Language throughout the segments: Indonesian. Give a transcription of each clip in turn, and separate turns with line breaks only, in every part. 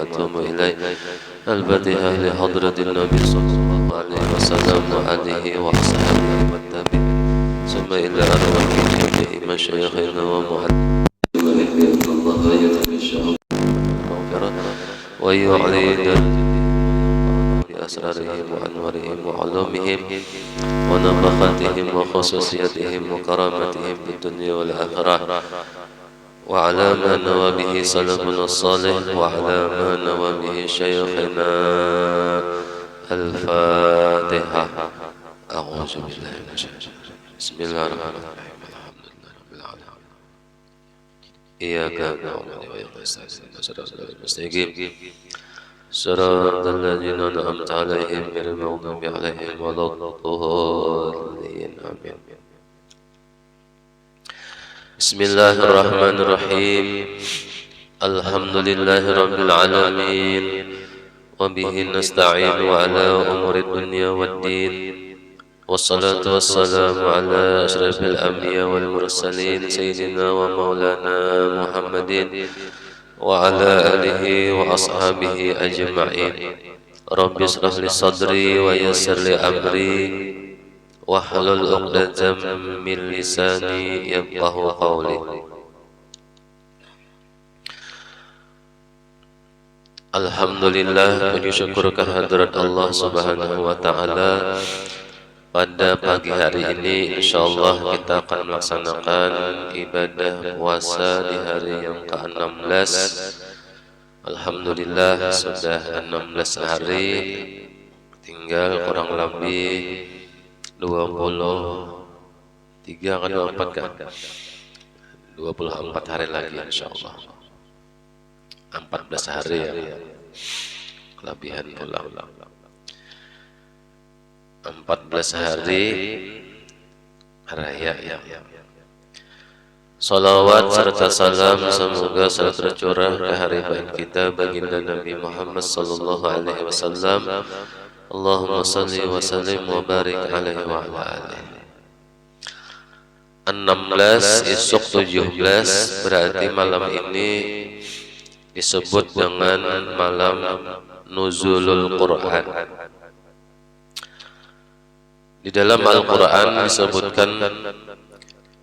وأتوب إليه. الفاتحة لحضرة النبي صلى الله عليه وسلم وآله وأصحابه والتابعين، ثم إلى أرواح جميع مشايخنا ومعلمين الله يتغشى المغفرة ويعلينا بأسرارهم وأنوارهم وعلومهم ونفخاتهم وخصوصياتهم وكرامتهم في الدنيا والآخرة، وعلى ما نوى به سلفنا الصالح وعلى ما نوى به شيخنا. الفاتحة. أعوذ بالله من الشيطان الرجيم. بسم الله الرحمن الرحيم. الحمد لله رب العالمين. إياك نعبد وإياك نستعين صراط المستقيم صراط الذين أنعمت عليهم غير المغضوب عليهم ولا الضالين. آمين. بسم الله الرحمن الرحيم. الحمد لله رب العالمين وبه نستعين على أمور الدنيا والدين، والصلاة والسلام على أشرف الأنبياء والمرسلين سيدنا ومولانا محمد وعلى آله وأصحابه أجمعين. رب اشرح لي صدري ويسر لي أمري واحلل عقدة من لساني يفقهوا قولي. Alhamdulillah, puji syukur kehadirat Allah Subhanahu wa Ta'ala. Pada pagi hari ini insyaallah kita akan melaksanakan ibadah puasa di hari yang ke-16. Alhamdulillah sudah 16 hari, tinggal kurang lebih 23 kan 24 kan? 24 hari lagi insyaallah. 14 hari ya. Kelebihan pulang. 14 hari raya ya. Salawat serta salam semoga selalu tercurah ke hari baik kita baginda Nabi Muhammad sallallahu alaihi wasallam. Allahumma salli wa sallim wa barik alaihi wa ala alihi. 16 esok 17 berarti malam ini disebut dengan malam nuzulul Quran. Di dalam Al-Quran disebutkan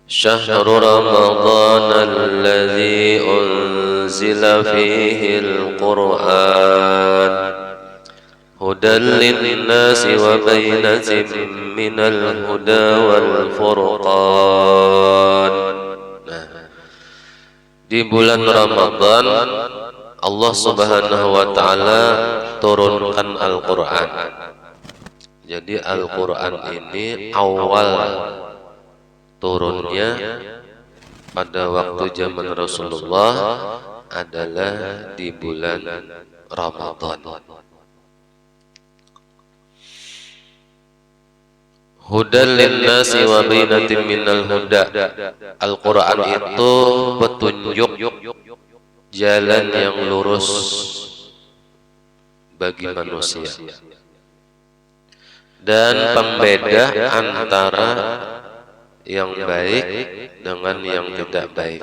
Syahrul Ramadan alladzi unzila fihi al-Quran hudan lin-nasi wa bainatin minal huda wal furqan. Nah, di bulan Ramadan Allah Subhanahu wa Ta'ala turunkan Al-Quran. Jadi Al-Quran ini awal turunnya pada waktu zaman Rasulullah adalah di bulan Ramadan. Hudan linnasi wa bainatin minal huda. Al-Quran itu petunjuk jalan yang lurus bagi manusia dan pembeda antara yang baik dengan yang tidak baik.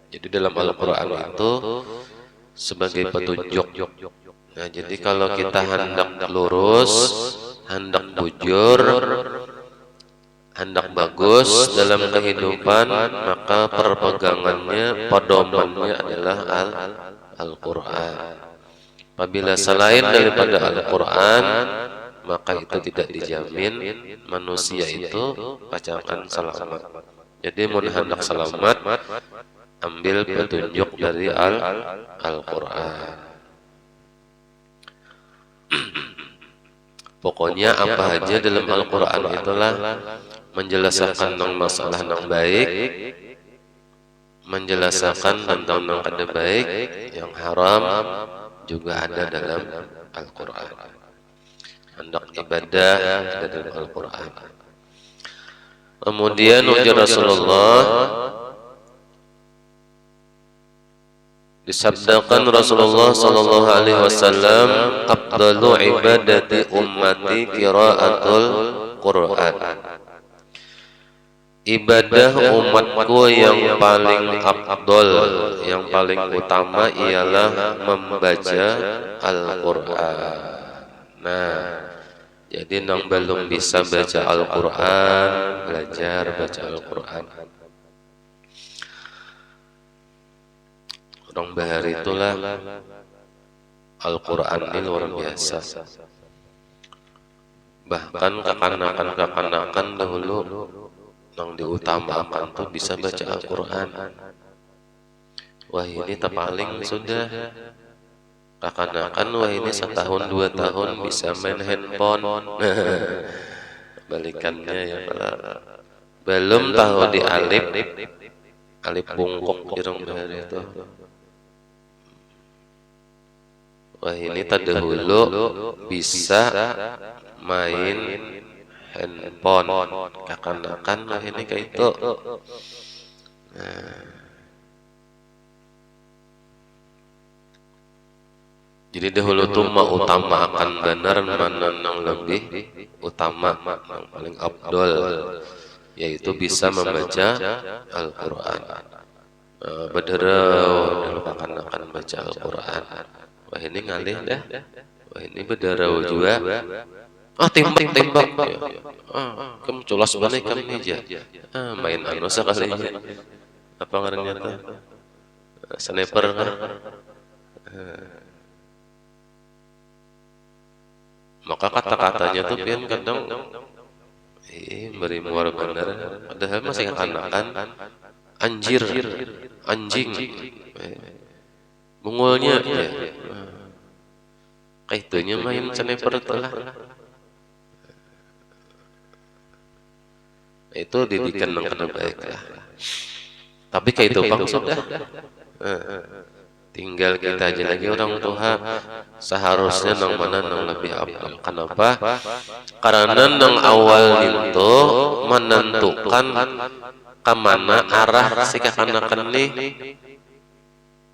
Jadi dalam Al-Quran itu sebagai petunjuk. Nah, jadi kalau kita hendak lurus, hendak bujur, hendak bagus dalam kehidupan, maka perpegangannya, pedomannya adalah Al-Quran. Apabila selain daripada Al-Quran, maka itu tidak dijamin manusia itu akan selamat. Jadi mau hendak selamat, ambil petunjuk dari Al-Quran. Pokoknya apa aja dalam Al-Quran itulah menjelaskan tentang masalah yang baik, menjelaskan tentang yang kada baik, yang haram juga ada dalam Al-Quran. Hendak ibadah ada dalam Al-Quran. Kemudian ujar Rasulullah, disabdakan Rasulullah sallallahu alaihi wasallam, afdalu ibadati ummati qiraatul Quran. ibadah umatku yang paling afdol, yang paling utama ialah membaca Al-Quran. Nah, jadi nang belum bisa baca Al-Quran, belajar baca Al-Quran. Orang bahar itulah Al-Quran ini luar biasa. Bahkan kekanakan dahulu yang diutamakan tuh bisa baca Al-Quran. Wah ini terpaling sudah. Kekanakan wah ini 1 tahun 2 tahun bisa main handphone. Balikannya ya belum tahu di alif bungkuk irung bahar itu. Wah ini terdahulu bisa main handphone, kekanakan lah ini kayak itu. Nah, jadi dahulu tuh utamakan benar mana yang lebih utama, yang paling afdol, yaitu bisa membaca Al-Quran. Bederau dulu kekanakan baca Al-Quran. Wah ini ngalih dah, wah ini bederau juga. Tembak. Kamu culas balik kami aja. Main anu sekalinya. Apa ngarannya tuh? Sniper kan. Maka kata-katanya tuh pian kadang beri muar bener. Padahal masih kekanakan anjir, anjing. Mungulnya ya. Kaitunya main sniper telah. Itu didikan yang kena baik lah. Tapi kayak itu bang sudah. Tinggal kita aja lagi orang tua. Seharusnya nang mana nang lebih afdal. Kenapa? Karena nang awal itu menentukan kemana arah si kekanakan nih.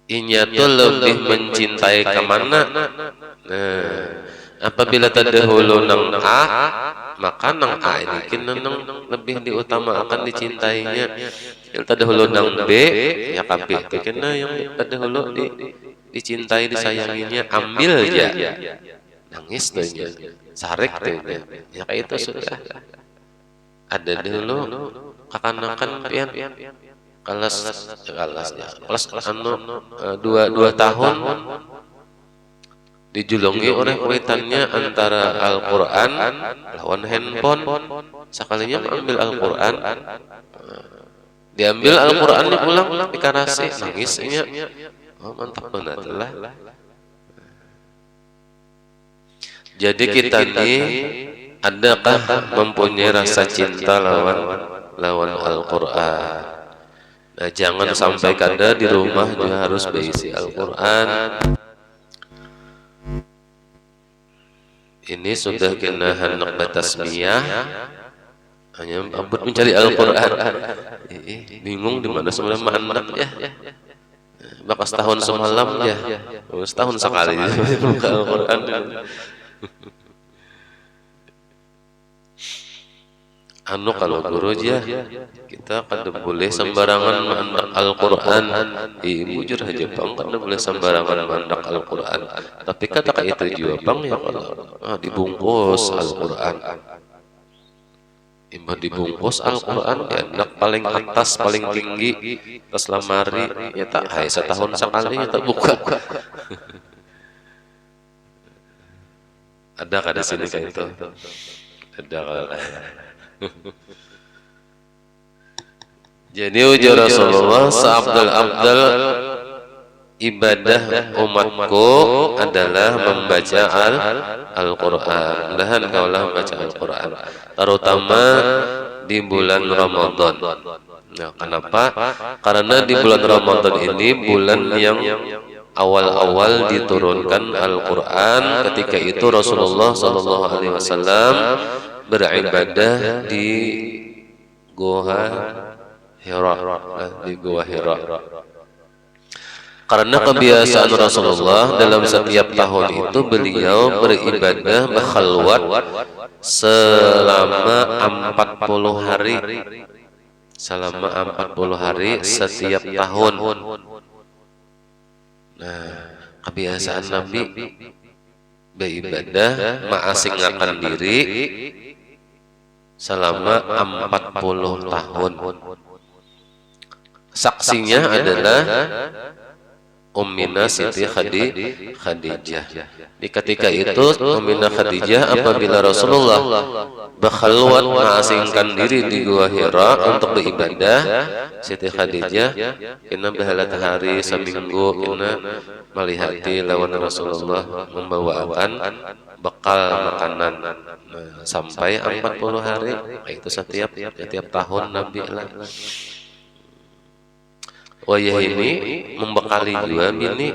Inya tuh lebih mencintai kemana. Nah, apabila terdahulu nang A, maka nang A ini kini nang lebih diutamakan dicintainya. Yang terdahulu nang B, ya KB. Kena yang terdahulu dicintai disayanginya, ambil aja. Nangis tuhnya, sarik tuhnya. Ya kayak itu sudah. Ada dulu kekanakan pian. Kelas anu 2 tahun dijulungi oleh kuitannya antara Al-Quran lawan handphone. Sekalinya mengambil Al-Quran, diambil Al-Qurannya pulang dikarasi nangisnya. Oh mantap benar lah. Jadi kita nih adakah mempunyai rasa cinta lawan Al-Quran? Nah, jangan sampai kada di rumah juga harus berisi Al-Quran. Ini sudah kena hendak batasmiyah, hanya abut mencari Al-Quran. Bingung di mana sebenarnya anak ya. Bakas tahun semalam ya, setahun sekali buka Al-Quran. Anu kalau guru aja kita kada boleh sembarangan mandak Al-Quran. Ibu jur aja bang kada boleh sembarangan mandak Al-Quran. Tapi kata kayak itu juga bang ya kalau dibungkus Al-Quran. Imbah dibungkus Al-Quran enak paling atas paling tinggi atas lemari ya tak hai setahun sekali ya tak buka. Ada kada sini kayak itu. Ada kalau jadi ujar Rasulullah seabdal-abdal ibadah umatku adalah membaca Al-Quran. Mudahan kaulah membaca Al-Quran, terutama di bulan Ramadan. Nah, kenapa? Karena di bulan Ramadan ini bulan yang awal-awal diturunkan Al-Quran. Ketika itu Rasulullah SAW beribadah di Gua Hira, karena kebiasaan Rasulullah dalam setiap tahun itu beliau beribadah berkhalwat selama 40 hari. selama 40 hari setiap tahun. Nah, kebiasaan Nabi beribadah mengasingkan diri selama 40 tahun. Saksinya adalah Ummina Siti Khadijah. Di ketika itu Ummina Khadijah apabila Rasulullah berkhalwat mengasingkan diri di Gua Hira untuk beribadah, Siti Khadijah kena berhalat hari seminggu kena melihati lawan Rasulullah membawakan bekal makanan sampai 40 hari. Itu setiap tahun Nabi lah. Wayah ini membekali juga bini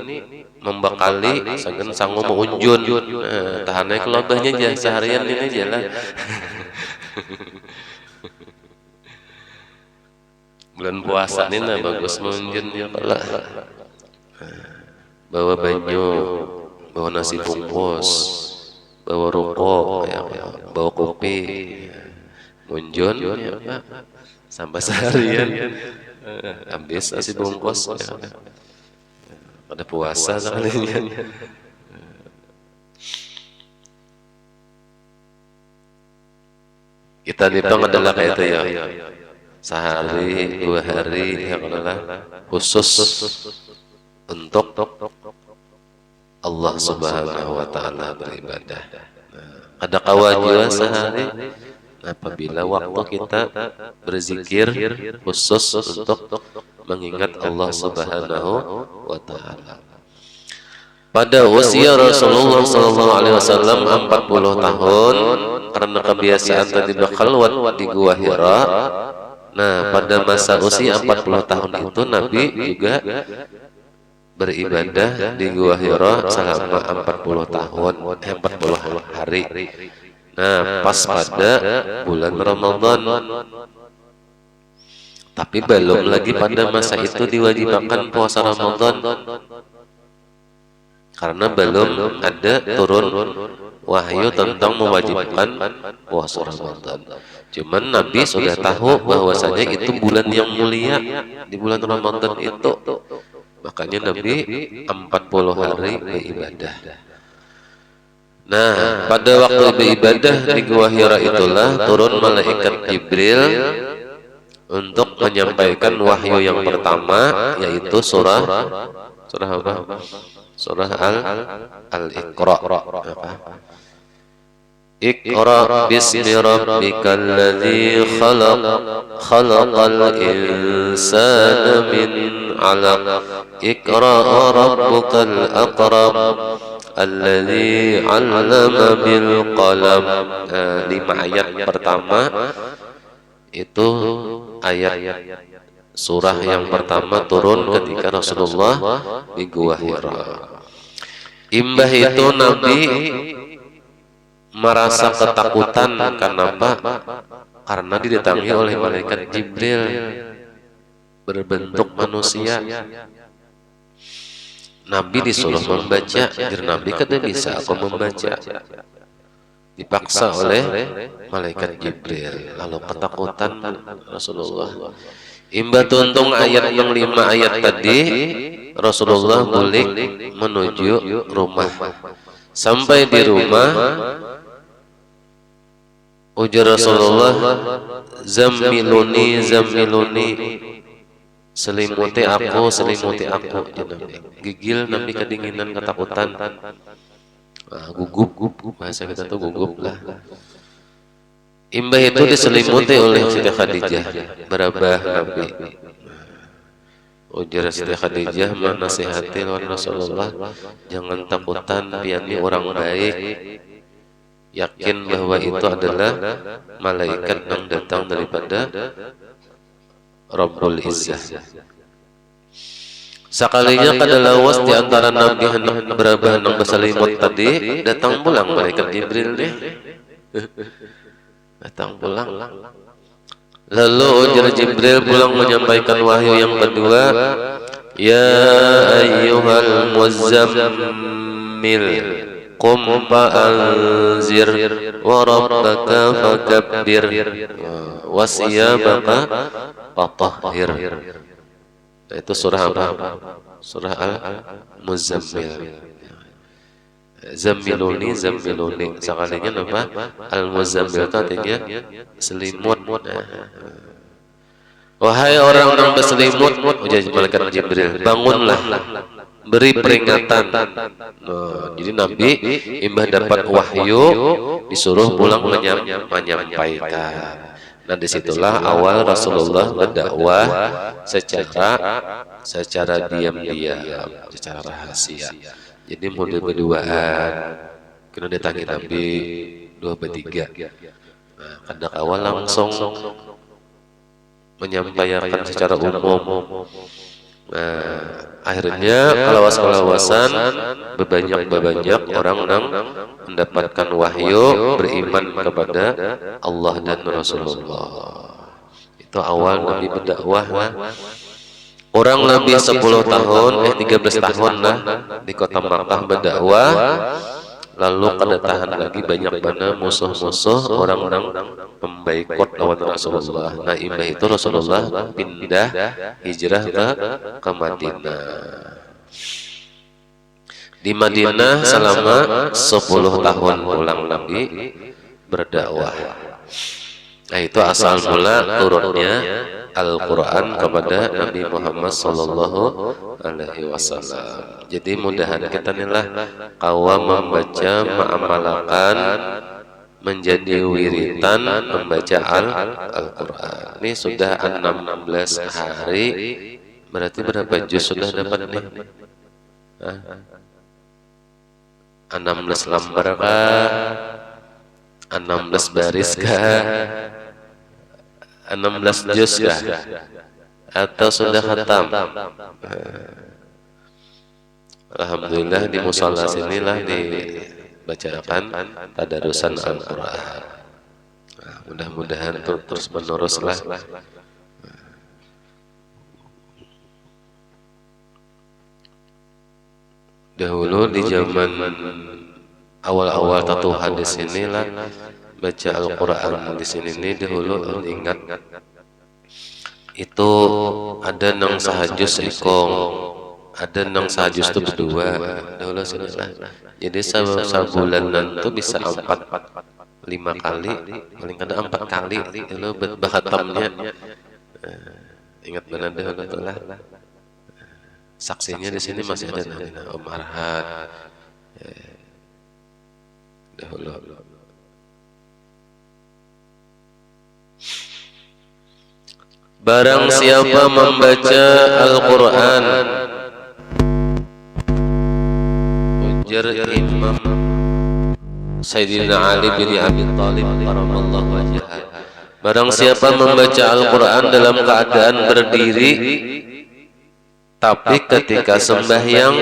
membekali sangen sanggup mengunjun tahannya kelobahnya aja seharian ini aja lah. Bulan puasa ini nah bagus mengunjun ya lah. Bawa banyu, bawa nasi bungkus, bawa rokok, ya, bawa kopi, munjun ya, sampai seharian. Habis nasi bungkus ya. Pada puasa sekalinya. Kita hitung adalah kayak itu ya, sehari 2 hari ya adalah khusus untuk Allah Subhanahu wa Ta'ala beribadah. Ada kewajiban sehari apabila waktu kita berzikir khusus untuk mengingat Allah Subhanahu wa Ta'ala. Pada usia Rasulullah SAW 40 tahun karena kebiasaan tadi berkhalwat di Gua Hira. Nah, pada masa usia 40 tahun itu Nabi juga beribadah di Gua Hira selama 40 tahun, 40 hari. Nah, pas pada bulan Ramadan. Tapi belum lagi pada masa itu diwajibkan puasa Ramadan. Karena belum ada turun wahyu tentang mewajibkan puasa Ramadan. Cuman Nabi sudah tahu bahwasanya itu bulan yang mulia, di bulan Ramadan itu. Makanya Nabi 40 hari beribadah. Nah, pada waktu beribadah di Gua Hira itulah turun malaikat Jibril untuk menyampaikan wahyu yang pertama, yaitu surah apa? Surah Al-Iqra. Iqra bismi rabbikal ladzi khalaq, khalaqal insana min 'alaq. Iqra rabbukal akram alladzi 'allama bil qalam. 5 ayat pertama itu ayat surah yang pertama turun ketika Rasulullah di Gua Hira. Imbah itu Nabi merasa ketakutan. Kenapa? Karena didatangi oleh malaikat Jibril berbentuk manusia. Nabi disuruh membaca, jadi Nabi kada bisa aku membaca. Dipaksa oleh malaikat Jibril, lalu ketakutan Rasulullah. Imbah tuntung ayat yang 5 ayat tadi, Rasulullah balik menuju rumah. Sampai di rumah, ujar Rasulullah, "Zammiluni, zammiluni." Selimuti aku, selimuti aku. Gigil Nabi kedinginan, ketakutan. Gugup, bahasa kita tuh gugup lah. Imbah itu diselimuti oleh Siti Khadijah, berabah Nabi. Ujar Siti Khadijah menasihati Rasulullah, jangan takutan, piani orang baik. Yakin bahwa itu adalah malaikat yang datang daripada Rabbul Izzah. Sekalinya kadalawas di antara Nabi hendak berabah nang berselimut tadi, datang pulang malaikat Jibril deh. Datang pulang. Lalu ujar Jibril pulang menyampaikan wahyu yang kedua, ya ayyuhal muzammil qum fa'anzir wa rabbaka fakabbir wa siyabaka Fatahhir. Nah, itu surah apa? Surah Al-Muzammil. Zammiluni, zammiluni. Sekalinya apa? Al-Muzammil itu artinya selimut. Wahai orang-orang berselimut, ujar malaikat Jibril, bangunlah, beri peringatan. Nah, jadi Nabi imbah dapat wahyu disuruh pulang menyampaikan. Nah, disitulah awal Rasulullah berdakwah secara diam-diam, secara rahasia. Jadi model berduaan, kena datangi Nabi dua bertiga. Nah, kadang awal langsung menyampaikan secara umum. Nah, akhirnya kelawas-kelawasan bebanyak orang yang mendapatkan wahyu beriman kepada Allah dan Rasulullah. Itu awal Nabi berdakwah. Orang lebih 10 tahun, 13 tahun lah di kota Makkah berdakwah. Lalu kedatangan lagi banyak mana musuh-musuh orang memboikot lawan Rasulullah. Nah, imbah itu Rasulullah pindah hijrah ke Madinah. Di Madinah selama 10 tahun pulang Nabi berdakwah. Nah, itu asal mula turunnya Al-Quran kepada Nabi Muhammad Sallallahu Alaihi Wasallam. Jadi mudahan kita inilah kawa membaca, mengamalkan, menjadi wiritan membaca Al-Quran. Ini sudah 16 hari, berarti berapa juz sudah dapat nih? 16 lembar kah? 16 baris kah? 16 juz kah? Atau sudah khatam? Alhamdulillah di musala sinilah dibacakan tadarusan Al-Quran. Nah, mudah-mudahan terus meneruslah. Dahulu di zaman awal-awal tatu hadis inilah baca Al-Quran di sini nih dahulu ingat itu ada nang sahajus ikong, ada nang sahajus itu berdua dahulu sinilah. Jadi sabulanan tuh bisa 4-5 kali, paling kada 4 kali dahulu bahatamnya. Ingat benar dahulu tuh lah. Saksinya di sini masih ada Om Arhat dahulu. Barang siapa membaca Al-Quran, ujar Imam Sayyidina Ali bin Abi Thalib karamallahu wajhah, barang siapa membaca Al-Quran dalam keadaan berdiri, tapi ketika sembahyang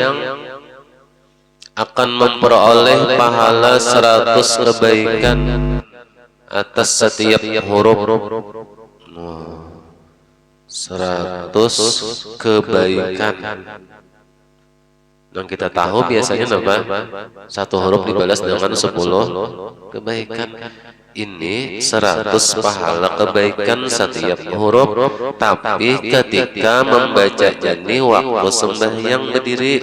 akan memperoleh pahala 100 kebaikan atas setiap huruf. 100 kebaikan. Yang kita tahu biasanya apa? Satu huruf dibalas dengan 10 kebaikan. Ini 100 pahala kebaikan setiap huruf, tapi ketika membaca jani waktu sembahyang berdiri.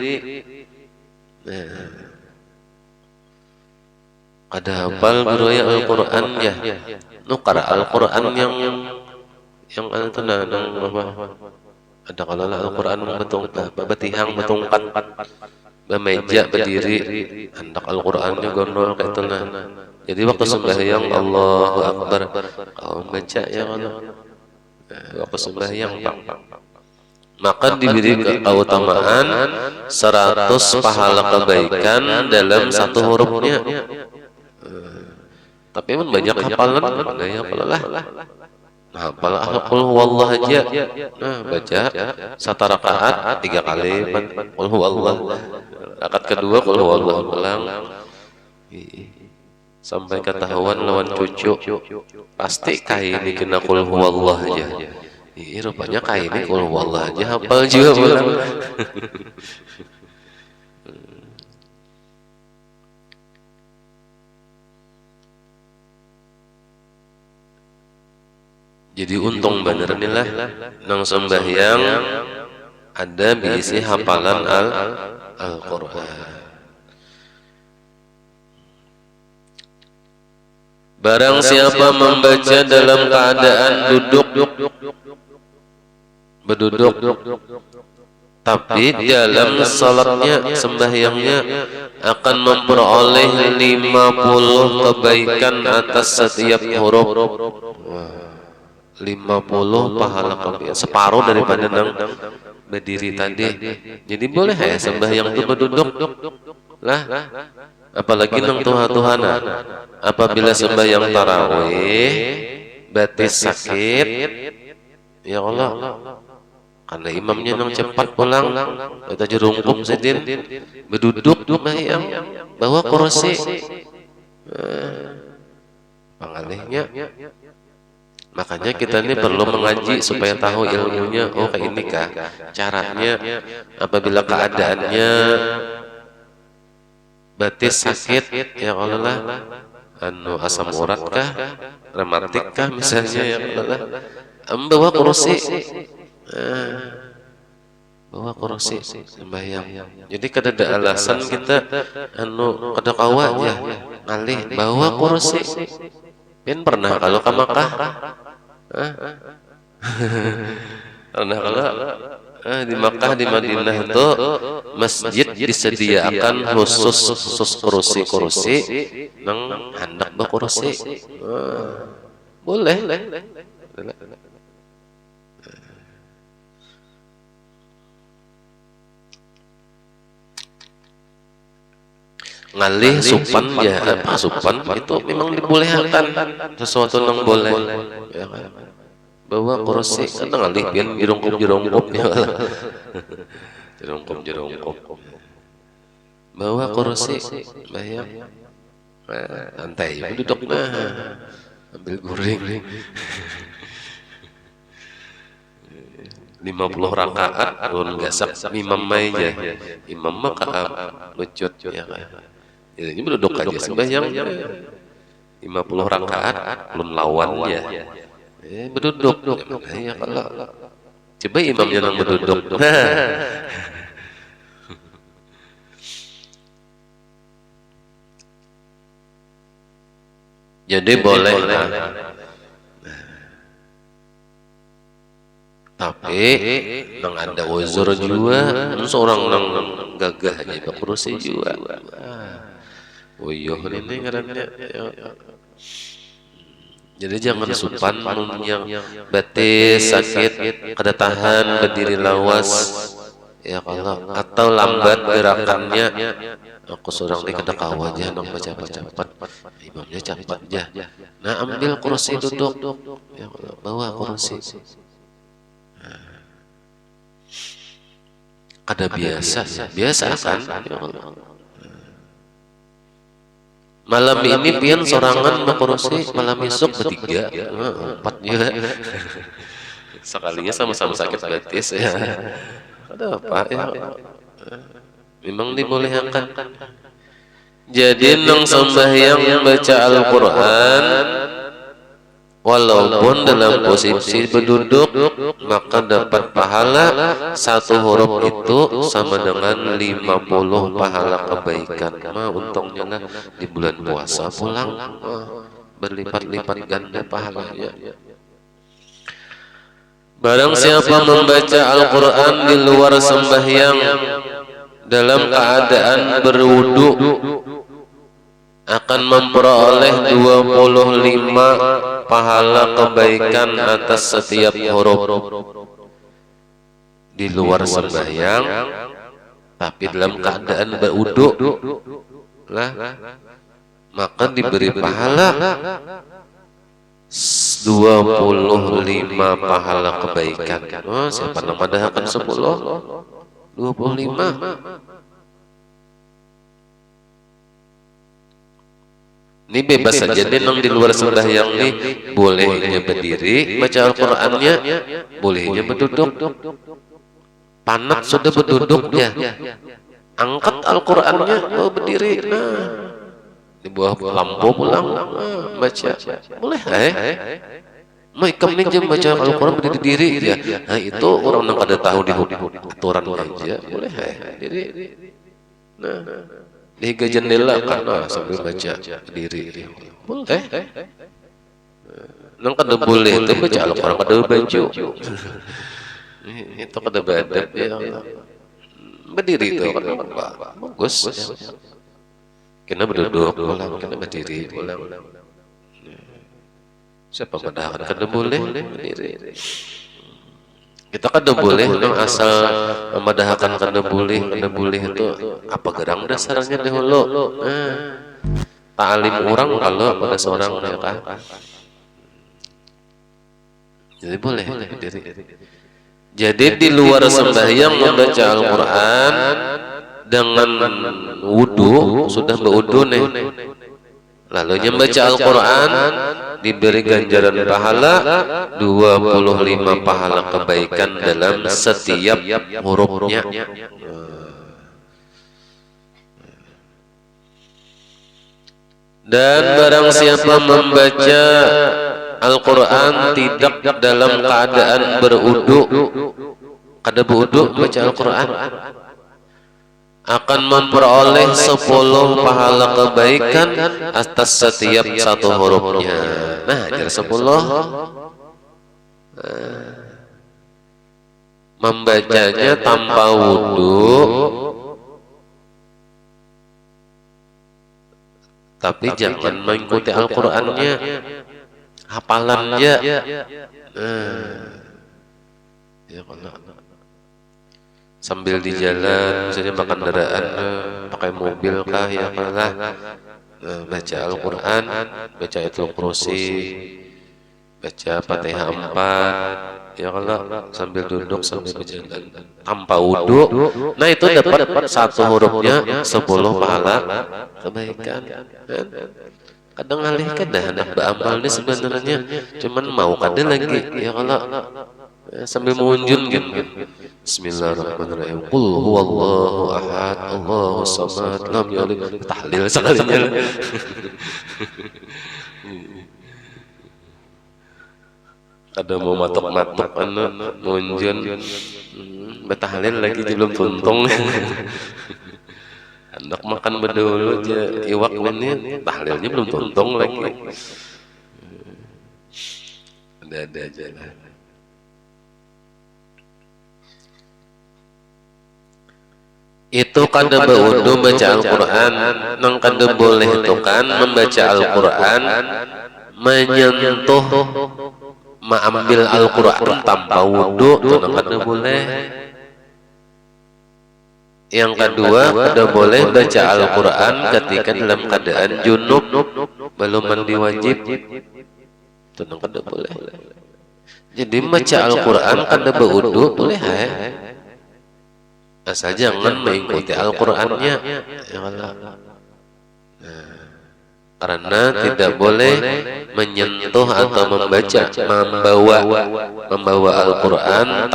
Ada hafal beroya Al-Quran ya? Nukara Al-Quran yang itu apa? Ada kalau Al-Quran betihang betungkat bemeja berdiri, hendak Al-Qurannya gondol kayak itu nah. Jadi waktu sembahyang Allahu Akbar, kau baca ya kalau waktu sembahyang maka diberi keutamaan 100 pahala kebaikan dalam satu hurufnya. Tapi memang banyak hafalan, mana ya hafalah. Nah, hafalah qul huwallah aja. Nah, baca satu rakaat 3 kali qul huwallah. Rakaat kedua qul huwallah ulang. Sampai ketahuan lawan cucu. Pasti kaini kena qul huwallah aja. Iya, rupanya kaini qul huwallah aja hafal juga pulang. Jadi untung bener nih lah nang sembahyang ada bisi hafalan Al-Quran. Barang siapa membaca dalam keadaan berduduk, tapi dalam salatnya, sembahyangnya akan memperoleh 50 kebaikan atas setiap huruf. 50 pahala kebaikan, separuh daripada nang berdiri tadi. Jadi boleh ya sembahyang itu berduduk lah. Apalagi nang Tuhan-Tuhanan. Apabila sembahyang tarawih batis sakit, ya Allah, karena imamnya nang cepat pulang, kita jerungkup sedin berduduk sembahyang bawa kursi, pangalihnya. Makanya kita ini perlu mengaji supaya tahu ilmunya. Oh kayak ini kah caranya apabila keadaannya batis sakit, ya Allah, asam urat kah, rematik kah misalnya, ya Allah, bawa kursi, bawa kursi sembahyang. Jadi kada ada alasan kita kada kawa aja ngalih bawa kursi. Kan pernah kalau ke Makkah, pernah kalau di Makkah, di Madinah itu masjid disediakan khusus kursi nang hendak berkursi. Boleh. Ngalih supan ya, apa supan itu memang dibolehkan, sesuatu yang boleh, ya kan? Bawa kursi kan ngalih pian jerungkup ya. jerungkup bawa kursi bayang santai duduk ambil guring 50 rakaat ulun gasak imam aja, imam mah lucut ya kan. Ini berduduk aja sembahyang 50 rakaat belum lawannya, berduduk ya kalau coba imamnya nang berduduk. Jadi boleh lah. Tapi nang ada uzur juga, seorang nang gagah aja berkursi juga. Oh iya ini ngarannya. Jadi jangan supan yang batis sakit kada tahan berdiri lawas, ya kalau atau lambat gerakannya. Aku seorang ini kada kawa aja nang baca cepat, imamnya cepat aja. Nah ambil kursi duduk, ya Allah, bawa kursi. Kada biasa kan, ya Allah. Malam ini pian sorangan berkursi, malam esok bertiga, 4 juga. Sekalinya sama-sama sakit batis ya. Ada apa ya? Memang dibolehkan. Jadi nang sembahyang baca Al-Quran walaupun dalam posisi berduduk, maka dapat pahala satu huruf itu sama dengan 50 pahala kebaikan. Untungnya lah di bulan puasa pulang berlipat-lipat ganda pahalanya. Barang siapa membaca Al-Quran di luar sembahyang dalam keadaan berwudu akan memperoleh 25 pahala kebaikan atas setiap huruf. Di luar sembahyang tapi dalam keadaan berwudu lah, maka diberi pahala 25 pahala kebaikan. Oh, siapa nama dah akan 10 25. Ini bebas saja deh nang di luar sembahyang nih, bolehnya berdiri baca Al-Qur'annya, bolehnya berduduk. Panat sudah berduduknya, angkat Al-Qur'annya, berdiri. Di bawah lampu pulang baca, boleh Mereka ini jam baca Al-Quran berdiri ya. Nah itu orang yang kada tahu di aturan aja boleh jadi. Nah di jendela karena sambil baca berdiri boleh. Nang kada boleh itu baca Al-Quran kada baju. Itu kada badab ya. Berdiri itu kada bagus. Kena berduduk, kena berdiri, siapa mendahkan kada boleh berdiri. Kita kada boleh nang asal memedahkan kada boleh itu apa gerang dasarnya dahulu. Ta'lim orang kalau pada seorang ya kan. Jadi boleh berdiri. Jadi di luar sembahyang membaca Al-Quran dengan wudu, sudah berwudu nih, lalu membaca Al-Quran diberi ganjaran pahala 25 pahala kebaikan dalam setiap hurufnya. Dan barang siapa membaca Al-Quran tidak dalam keadaan berwudu, kada berwudu baca Al-Quran, akan memperoleh 10 pahala kebaikan atas setiap satu hurufnya. Nah, jadi 10. Membacanya tanpa wudu, tapi jangan mengikuti Al-Qurannya, hafalannya. Ya kalau sambil di jalan, misalnya pakai kendaraan, pakai mobil kah ya kalah, baca Al-Quran, baca Ayatul Kursi, baca Fatihah 4, ya kalau sambil duduk sambil berjalan tanpa wudu, nah itu dapat satu hurufnya 10 pahala kebaikan. Kadang alih kada hendak beramal ini sebenarnya, cuman mau kada lagi, ya kalau sambil mengunjun gitu. Bismillahirrahmanirrahim. Qul huwallahu ahad, Allahus samad, lam yalid. Tahlil sekalinya. Ada mau matok-matok mengunjun, bertahlil lagi belum tuntung. Hendak makan berdulu aja iwak ini, tahlilnya belum tuntung lagi. Ada aja lah. Itu kada berwudu baca Al-Quran, nang kada boleh itu kan membaca Al-Quran menyentuh, mengambil Al-Quran tanpa wudu, itu nang kada boleh. Yang kedua, kada boleh baca Al-Quran ketika dalam keadaan junub, belum mandi wajib, itu nang kada boleh. Jadi baca Al-Quran kada berwudu boleh asal jangan mengikuti Al-Qurannya, karena tidak boleh menyentuh atau membawa Al-Quran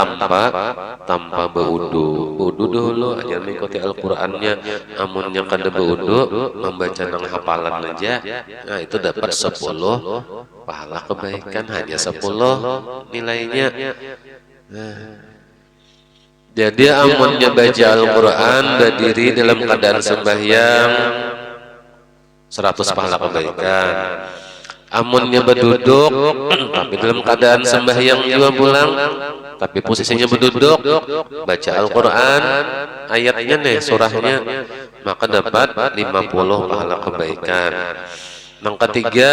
tanpa berwudu. Wudu dulu, jangan mengikuti Al-Qurannya. Amunnya kada berwudu, membaca nang hafalan aja, nah itu dapat 10 pahala kebaikan, hanya 10 nilainya. Jadi amunnya baca Al-Quran berdiri dalam keadaan sembahyang 100 pahala kebaikan. Amunnya berduduk tapi dalam keadaan sembahyang juga pulang, tapi posisinya berduduk, baca Al-Quran ayatnya nih, surahnya, maka dapat 50 pahala kebaikan. Yang ketiga,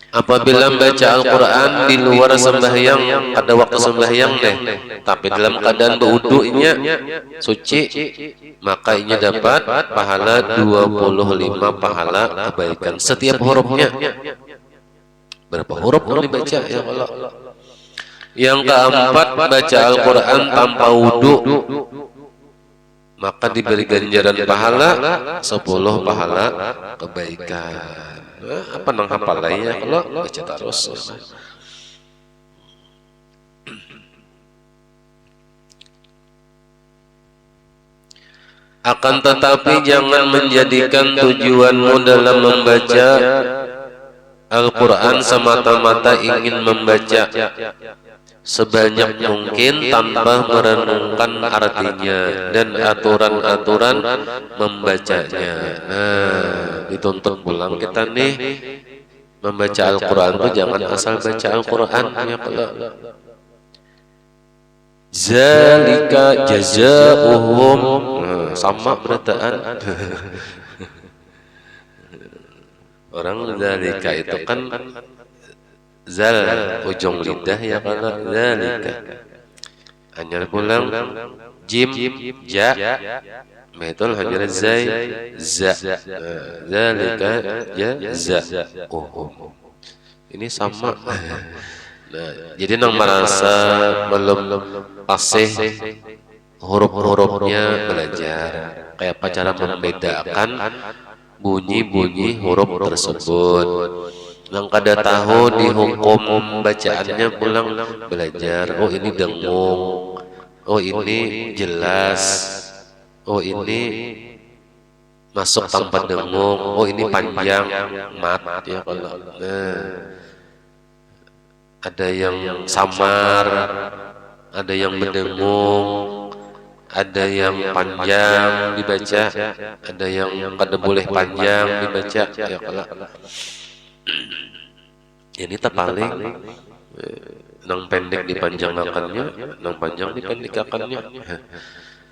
apabila baca Al-Quran di luar sembahyang, ada waktu sembahyang deh, tapi dalam keadaan berwudunya suci, maka ini dapat pahala 25 pahala kebaikan setiap hurufnya. Berapa huruf yang dibaca ya Allah? Yang keempat, baca Al-Quran tanpa wudu, maka diberi ganjaran pahala 10 pahala kebaikan. Apa nang hafalnya kalau baca terus. Akan tetapi jangan menjadikan tujuanmu dalam membaca Al-Quran semata-mata ingin membaca sebanyak mungkin tanpa merenungkan artinya dan aturan-aturan membacanya. Nah, dituntut pulang kita nih membaca Al-Quran tuh jangan asal baca Al-Quran ya kalau zalika jazaohum sama berataan orang zalika itu kan zal ujung lidah ya kalau zalika hanya pulang jim ja betul hanya zai za zalika jazaohum ini sama. Nah, jadi nang merasa belum fasih huruf-hurufnya belajar kayak apa cara membedakan bunyi-bunyi huruf tersebut. Nang kada tahu di hukum bacaannya pulang belajar. Oh ini dengung, oh ini jelas, oh ini masuk tanpa dengung, oh ini panjang mat ya kalau. Nah, ada yang samar, ada yang mendengung, ada yang panjang dibaca, ada yang kada boleh panjang dibaca ya kalau. Ini terpaling nang pendek dipanjangkannya, nang panjang dipendekakannya.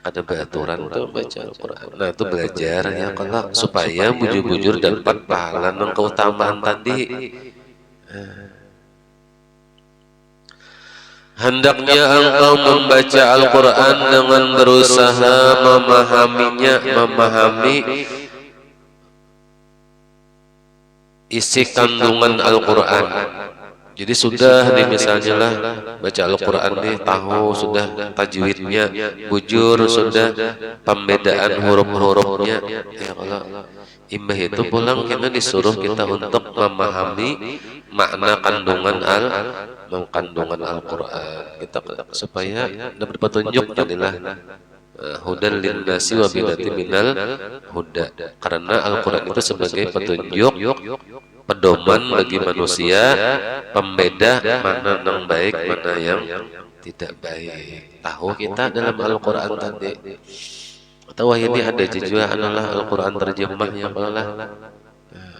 Ada peraturan tuh baca Al-Quran. Nah itu belajar ya kalau supaya bujur-bujur dapat pahala nang keutamaan tadi. Hendaknya engkau membaca Al-Quran dengan berusaha memahaminya, memahami isi kandungan Al-Quran. Jadi sudah nih misalnya lah baca Al-Quran nih tahu sudah tajwidnya bujur sudah pembedaan huruf-hurufnya ya kalau imbah itu pulang kita disuruh kita untuk memahami makna kandungan Al-Quran kita supaya dapat petunjuk tadilah hudan linnasi wa binati minal huda karena Al-Quran itu sebagai petunjuk pedoman bagi manusia pembeda mana yang baik mana yang tidak baik tahu kita dalam Al-Quran tadi atau ini ada juga adalah Al-Quran terjemahnya malah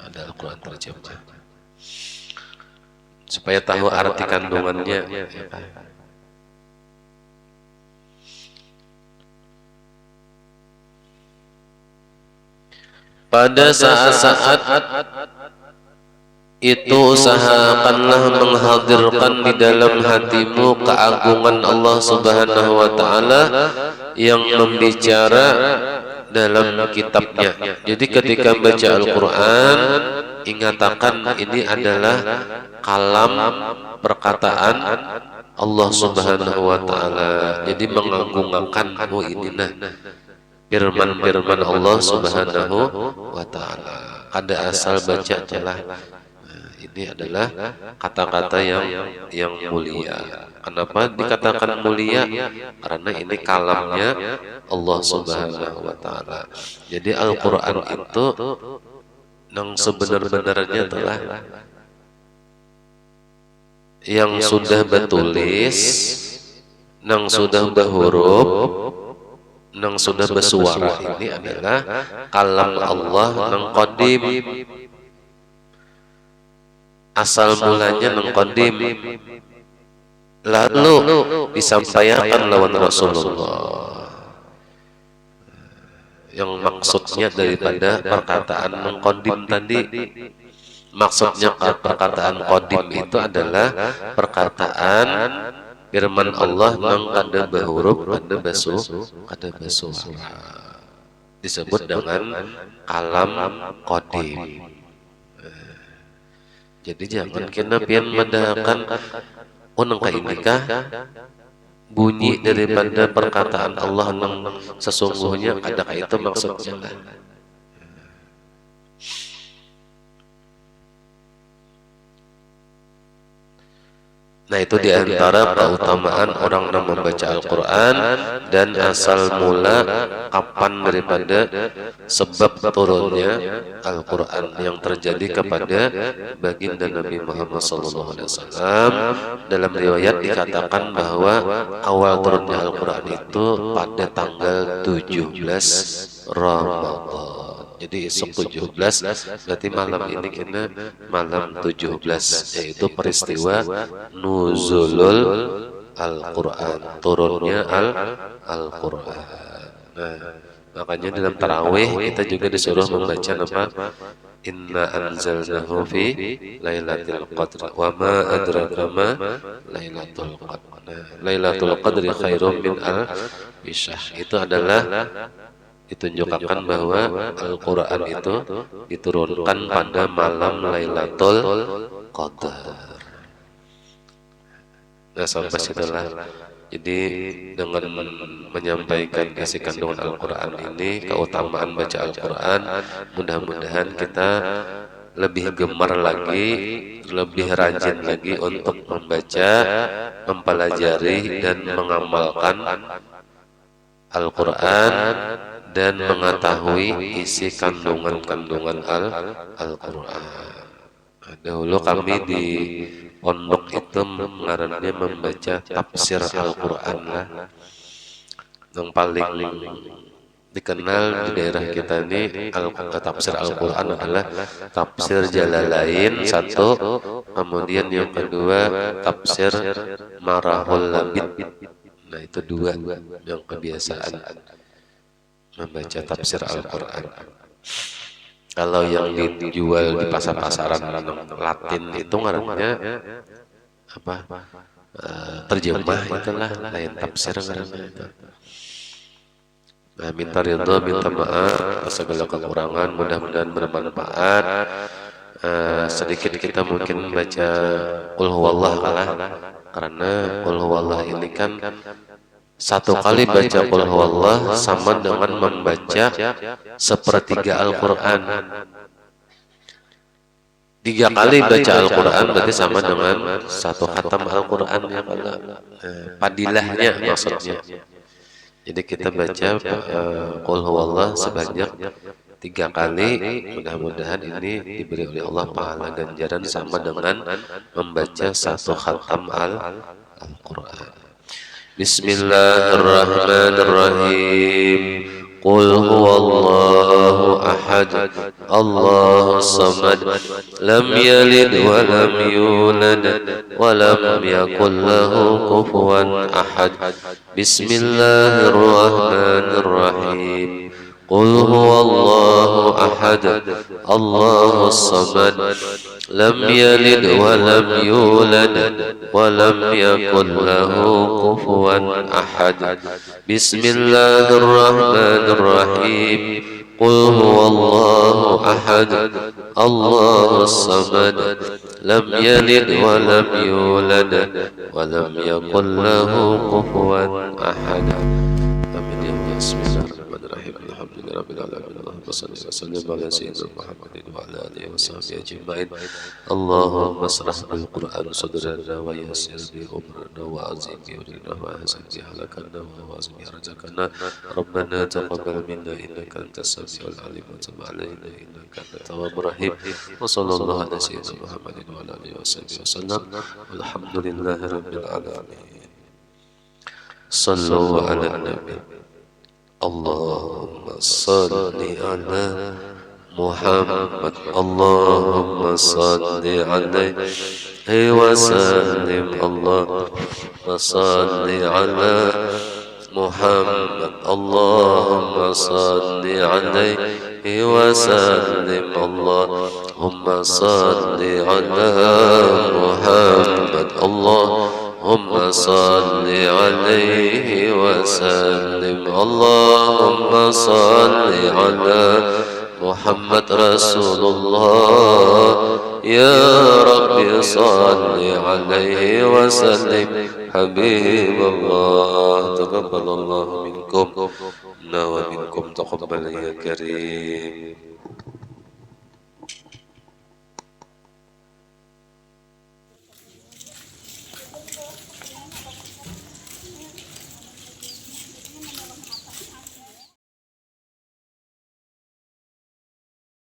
ada Al-Quran terjemah supaya tahu arti kandungannya pada saat-saat itu usahakanlah menghadirkan di dalam hatimu keagungan Allah Subhanahu wa taala yang membicara dalam kitabnya. Jadi ketika baca Al-Qur'an ingatakan ini adalah kalam perkataan Allah Subhanahu wa taala. Jadi mengagungkan ini nah firman-firman Allah Subhanahu wa taala. Kada asal baca telah ini adalah kata-kata yang mulia. Kenapa dikatakan mulia? Karena ini kalamnya Allah Subhanahu wa taala. Jadi Al-Qur'an itu yang sebenar-benarnya telah yang sudah bertulis, yang sudah berhuruf, yang sudah bersuara ini adalah kalam Allah yang qadim. Asal mulanya nengkodim lalu disampaikan lawan Rasulullah yang maksudnya daripada perkataan nengkodim tadi maksudnya perkataan kodim itu adalah perkataan firman Allah yang kada berhuruf kada bersuara disebut dengan kalam kodim. Jadi jangan kena pian mendahakan nangka inikah bunyi daripada perkataan Allah nang sesungguhnya adakah itu maksudnya lah. Nah, itu diantara keutamaan orang yang membaca Al-Quran dan asal mula kapan daripada sebab turunnya Al-Quran yang terjadi kepada baginda Nabi Muhammad SAW. Dalam riwayat dikatakan bahwa awal turunnya Al-Quran itu pada tanggal 17 Ramadan. Jadi esok 17 berarti malam ini kita malam 17, yaitu peristiwa nuzulul Al-Quran, turunnya Al-Quran. Nah, makanya dalam tarawih kita juga disuruh membaca nama Inna anzalnahu fi lailatul qadr wa ma adraka ma lailatul qadr. Nah, lailatul qadri khairum min al-isyah. Itu adalah ditunjukkan bahwa Al-Quran itu diturunkan pada malam Lailatul Qadar. Nah, sampai situlah. Jadi dengan menyampaikan isi kandungan Al-Quran ini, keutamaan baca Al-Quran, mudah-mudahan kita lebih gemar lagi, lebih rajin lagi untuk membaca, mempelajari dan mengamalkan Al-Quran dan mengetahui isi kandungan-kandungan Al-Quran. Dahulu kami di pondok itu mengarangnya membaca tafsir Al-Quran lah. Yang paling dikenal di daerah kita ini tafsir Al-Quran adalah tafsir Jalalain satu, kemudian yang kedua tafsir Marahul Labid. Nah, itu dua yang kebiasaan membaca tafsir Al-Quran. Kalau yang dijual di pasar-pasaran Latin itu ngarannya apa? Terjemah itulah, lain tafsir ngarannya itu. Nah, minta ridho, minta maaf segala kekurangan, mudah-mudahan bermanfaat. Sedikit kita mungkin baca Qul huwallah kalah, karena Qul huwallah ini kan satu kali baca Qul huwallah sama dengan membaca sepertiga Al-Quran. 3 kali baca Al-Quran berarti sama dengan 1 khatam Al-Quran ya, padilahnya maksudnya. Jadi kita baca Qul huwallah sebanyak 3 kali, mudah-mudahan ini diberi oleh Allah pahala ganjaran sama dengan membaca 1 khatam Al-Quran. Bismillahirrahmanirrahim. Qul huwallahu ahad, Allahus samad, lam yalid wa lam yulad wa lam yakul lahu kufuwan ahad. Bismillahirrahmanirrahim. Qul huwallahu ahad, Allahus samad, lam yalid wa lam yulad wa lam yakul lahu kufuwan ahad. Bismillahirrahmanirrahim. Qul huwallahu ahad, Allahus samad, lam yalid wa lam yulad wa lam yakul lahu kufuwan ahad. Amin ya Allah. Bismillahirrahmanirrahim. Alhamdulillahirabbil alamin. Allahumma shalli wa sallim ala sayyidina Muhammadin wa ala alihi wa sahbihi ajma'in. Allahumma shrah bil Qur'an sadrana wa yassir bi umrana wa azim bi umrina wa hasan bi halakana wa azim bi razaqana. Rabbana taqabbal minna innaka antas samiul alim wa tub alaina innaka antat tawwabur rahim. Wa sallallahu ala sayyidina Muhammadin wa ala alihi wa sahbihi wasallam. Walhamdulillahirabbil alamin. Sallu ala nabi. Allahumma salli ala Muhammad. Allahumma salli alaihi wa sallim. Allahumma salli ala Muhammad. Allahumma salli alaihi wa sallim. Allahumma salli ala Muhammad. Allahumma salli alaihi wa sallim. Allahumma salli ala Muhammad Rasulullah. Ya Rabbi salli alaihi wa sallim. Habibullah, taqabbalallahu minkum wa minkum taqabbal ya karim.